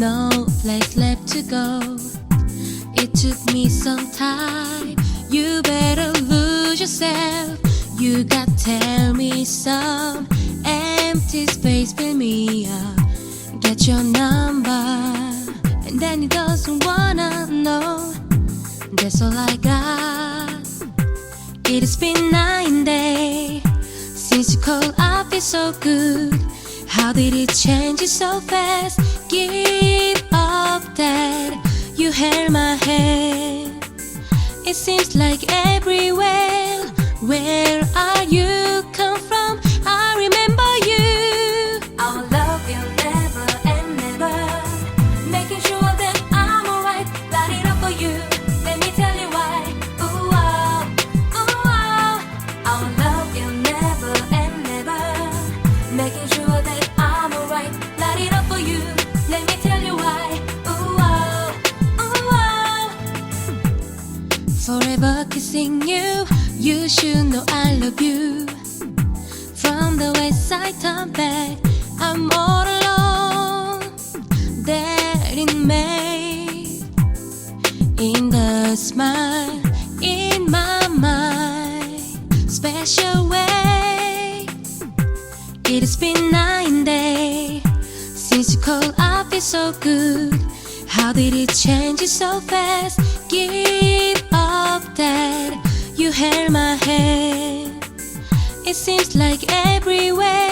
no place left to go. It took me some time. You better lose yourself. You got tell me some empty space, fill me up. Get your number, and then he doesn't wanna know. That's all I got. It has been 9 days since you called. I feel so good. How did it change you so fast? Give up that you held my hand. It seems like everywhere. Where are you come from? I remember you. Our love will never end, never. Making sure that I'm alright. Light it up for you. Let me tell you why. Ooh, oh, ooh, oh. Our love will never end, never. Making sure that I'm alright. Light it up for you. Let me tell you why. Ooh, oh, ooh, oh. Forever kissing you. You should know I love you. From the west side turn back, I'm all alone. That it made in the smile in my mind, special way. It has been 9 days since you called. I feel so good. How did it change you so fast? Give up that you held my hand. It seems like everywhere.